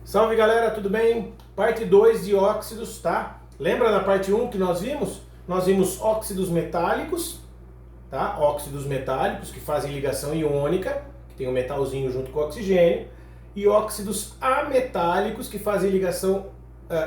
Salve galera, tudo bem? Parte 2 de óxidos, tá? Lembra na parte 1 que nós vimos? Nós vimos óxidos metálicos, tá? Óxidos metálicos que fazem ligação iônica, que tem um metalzinho junto com o oxigênio, e óxidos ametálicos que fazem ligação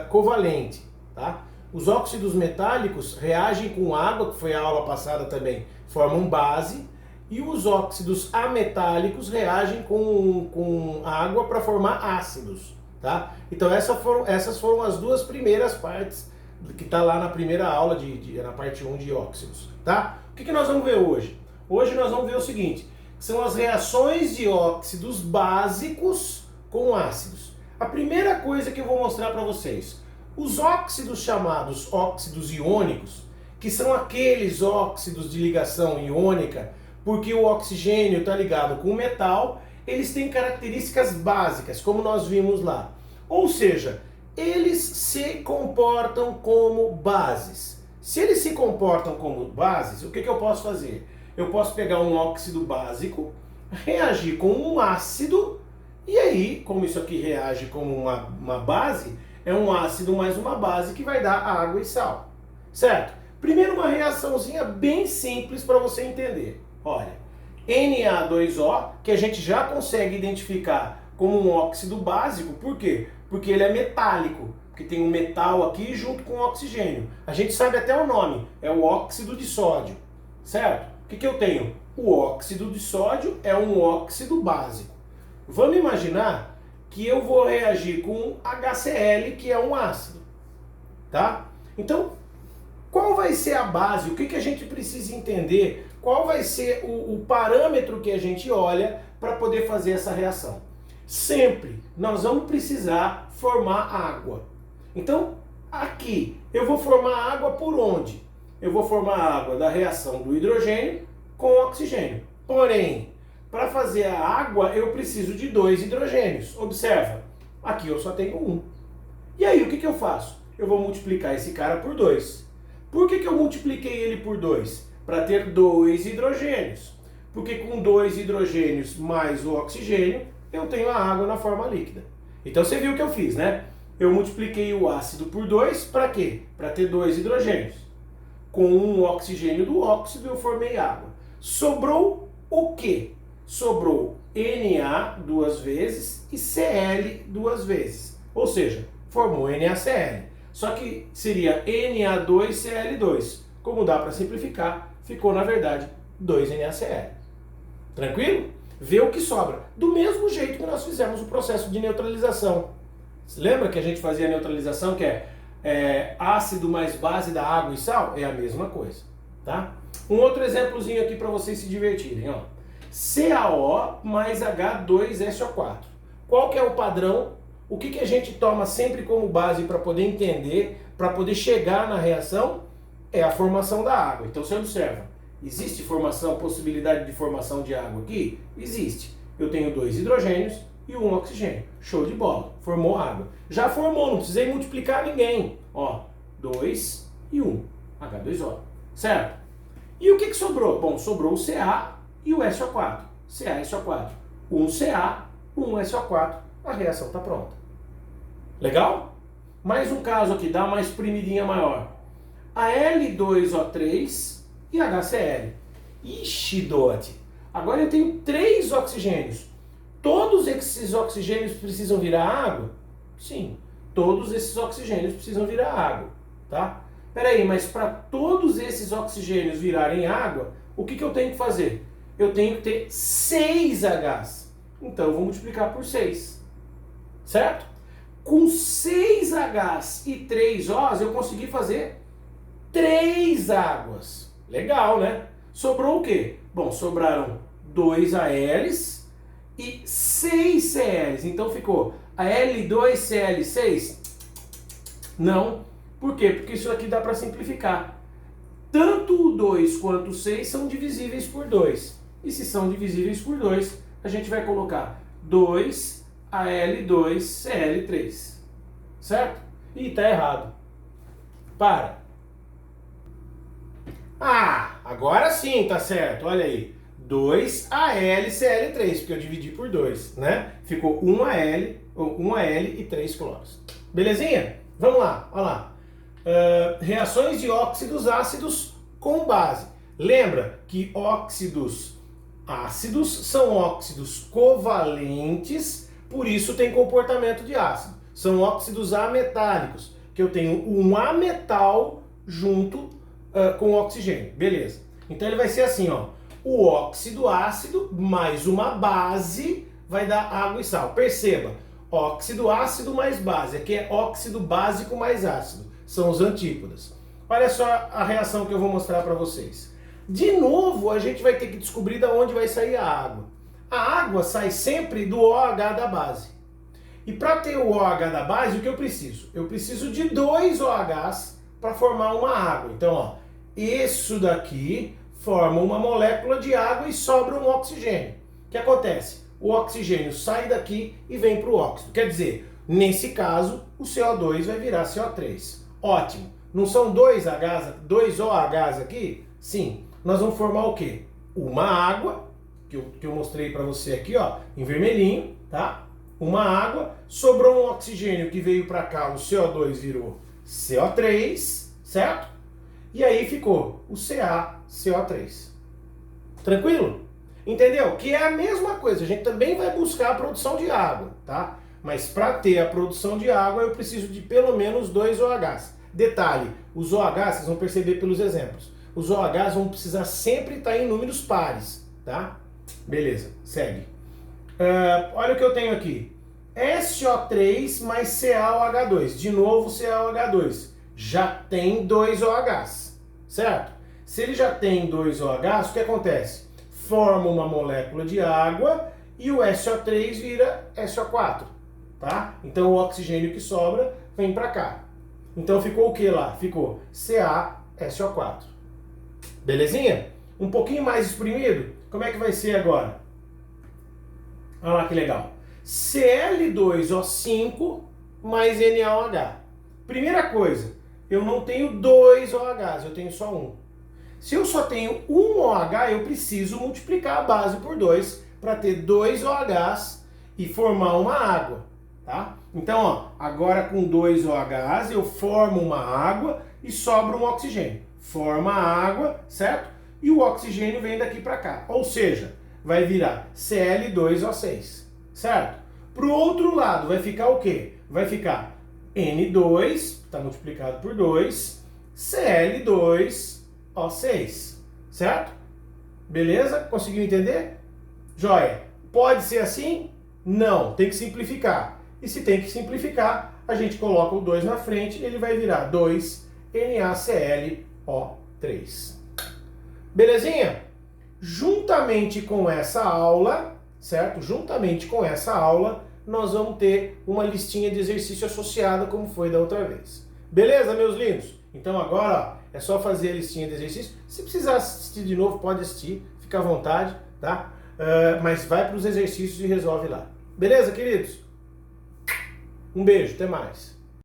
covalente, tá? Os óxidos metálicos reagem com água, que foi a aula passada também, formam base, e os óxidos ametálicos reagem com água para formar ácidos, tá? Então essas foram as duas primeiras partes que está lá na primeira aula, na parte 1 de óxidos, tá? O que nós vamos ver hoje? Hoje nós vamos ver o seguinte, são as reações de óxidos básicos com ácidos. A primeira coisa que eu vou mostrar para vocês, os óxidos chamados óxidos iônicos, que são aqueles óxidos de ligação iônica, porque o oxigênio está ligado com o metal, eles têm características básicas, como nós vimos lá. Ou seja, eles se comportam como bases. Se eles se comportam como bases, o que eu posso fazer? Eu posso pegar um óxido básico, reagir com um ácido, e aí, como isso aqui reage como uma base, é um ácido mais uma base que vai dar água e sal. Certo? Primeiro uma reaçãozinha bem simples para você entender. Olha, Na2O, que a gente já consegue identificar como um óxido básico, por quê? Porque ele é metálico, porque tem um metal aqui junto com o oxigênio. A gente sabe até o nome, é o óxido de sódio, certo? O que eu tenho? O óxido de sódio é um óxido básico. Vamos imaginar que eu vou reagir com HCl, que é um ácido, tá? Então, qual vai ser a base? O que a gente precisa entender? Qual vai ser o parâmetro que a gente olha para poder fazer essa reação? Sempre nós vamos precisar formar água. Então, aqui, eu vou formar água por onde? Eu vou formar água da reação do hidrogênio com o oxigênio. Porém, para fazer a água, eu preciso de 2 hidrogênios. Observa, aqui eu só tenho um. E aí, o que eu faço? Eu vou multiplicar esse cara por 2. Por que eu multipliquei ele por 2? Para ter 2 hidrogênios. Porque com 2 hidrogênios mais o oxigênio, eu tenho a água na forma líquida. Então você viu o que eu fiz, né? Eu multipliquei o ácido por 2, para quê? Para ter 2 hidrogênios. Com um oxigênio do óxido, eu formei água. Sobrou o quê? Sobrou Na 2 vezes e Cl 2 vezes. Ou seja, formou NaCl. Só que seria Na2Cl2. Como dá para simplificar, ficou na verdade 2NaCl. Tranquilo? Vê o que sobra. Do mesmo jeito que nós fizemos o processo de neutralização. Você lembra que a gente fazia a neutralização, que é ácido mais base da água e sal? É a mesma coisa, tá? Um outro exemplozinho aqui para vocês se divertirem, ó. CaO mais H2SO4. Qual que é o padrão? O que a gente toma sempre como base para poder entender, para poder chegar na reação? É a formação da água. Então você observa, existe possibilidade de formação de água aqui? Existe. Eu tenho 2 hidrogênios e um oxigênio. Show de bola. Formou água. Já formou, não precisei multiplicar ninguém. Ó, 2 e 1. H2O. Certo? E o que sobrou? Bom, sobrou o Ca e o SO4. Ca e SO4. 1 Ca, 1 SO4. A reação está pronta. Legal? Mais um caso aqui, dá uma espremidinha maior. A L2O3 e HCl. Ixi, dote. Agora eu tenho 3 oxigênios. Todos esses oxigênios precisam virar água? Sim, todos esses oxigênios precisam virar água, tá? Peraí, mas para todos esses oxigênios virarem água, o que eu tenho que fazer? Eu tenho que ter 6 Hs. Então eu vou multiplicar por 6. Certo? Com 6 Hs e 3 Os eu consegui fazer 3 águas. Legal, né? Sobrou o quê? Bom, sobraram 2 ALs e 6 CLs. Então ficou a L2Cl6? Não. Por quê? Porque isso aqui dá para simplificar. Tanto o 2 quanto o 6 são divisíveis por 2. E se são divisíveis por 2, a gente vai colocar 2 AL2Cl3. Certo? Ih, tá errado. Para. Ah, agora sim tá certo, olha aí. 2AlCl3, porque eu dividi por 2, né? Ficou 1Al 1 Al e 3 cloros. Belezinha? Vamos lá, olha lá. Reações de óxidos ácidos com base. Lembra que óxidos ácidos são óxidos covalentes, por isso tem comportamento de ácido. São óxidos ametálicos, que eu tenho um ametal junto com oxigênio. Beleza. Então ele vai ser assim, ó. O óxido ácido mais uma base vai dar água e sal. Perceba, óxido ácido mais base. Aqui é óxido básico mais ácido. São os antípodas. Olha só a reação que eu vou mostrar para vocês. De novo, a gente vai ter que descobrir de onde vai sair a água. A água sai sempre do OH da base. E para ter o OH da base, o que eu preciso? Eu preciso de 2 OHs para formar uma água. Então, ó, isso daqui forma uma molécula de água e sobra um oxigênio. O que acontece? O oxigênio sai daqui e vem para o óxido. Quer dizer, nesse caso, o CO2 vai virar CO3. Ótimo. Não são 2 OHs aqui? Sim. Nós vamos formar o quê? Uma água, que eu mostrei para você aqui, ó, em vermelhinho, tá? Uma água, sobrou um oxigênio que veio para cá, o CO2 virou CO3, certo? E aí ficou o CaCO3. Tranquilo? Entendeu? Que é a mesma coisa, a gente também vai buscar a produção de água, tá? Mas para ter a produção de água eu preciso de pelo menos 2 OHs. Detalhe, os OHs, vocês vão perceber pelos exemplos, os OHs vão precisar sempre estar em números pares, tá? Beleza, segue. Olha o que eu tenho aqui. SO3 mais CaOH2. De novo CaOH2. Já tem 2 OHs, certo? Se ele já tem 2 OHs, o que acontece? Forma uma molécula de água e o SO3 vira SO4, tá? Então o oxigênio que sobra vem para cá. Então ficou o que lá? Ficou CaSO4. Belezinha? Um pouquinho mais exprimido? Como é que vai ser agora? Olha lá que legal. Cl2O5 mais NaOH. Primeira coisa, eu não tenho 2 OHs, eu tenho só um. Se eu só tenho um OH, eu preciso multiplicar a base por 2 para ter 2 OHs e formar uma água, tá? Então, ó, agora com 2 OHs eu formo uma água e sobra um oxigênio. Forma a água, certo? E o oxigênio vem daqui para cá. Ou seja, vai virar Cl2O6, certo? Para o outro lado vai ficar o quê? Vai ficar N2, está multiplicado por 2, Cl2O6, certo? Beleza? Conseguiu entender? Joia. Pode ser assim? Não, tem que simplificar. E se tem que simplificar, a gente coloca o 2 na frente e ele vai virar 2NaClO3. Belezinha? Juntamente com essa aula, certo? Juntamente com essa aula, nós vamos ter uma listinha de exercício associada, como foi da outra vez. Beleza, meus lindos? Então agora, ó, é só fazer a listinha de exercício. Se precisar assistir de novo, pode assistir, fica à vontade, tá? Mas vai para os exercícios e resolve lá. Beleza, queridos? Um beijo, até mais.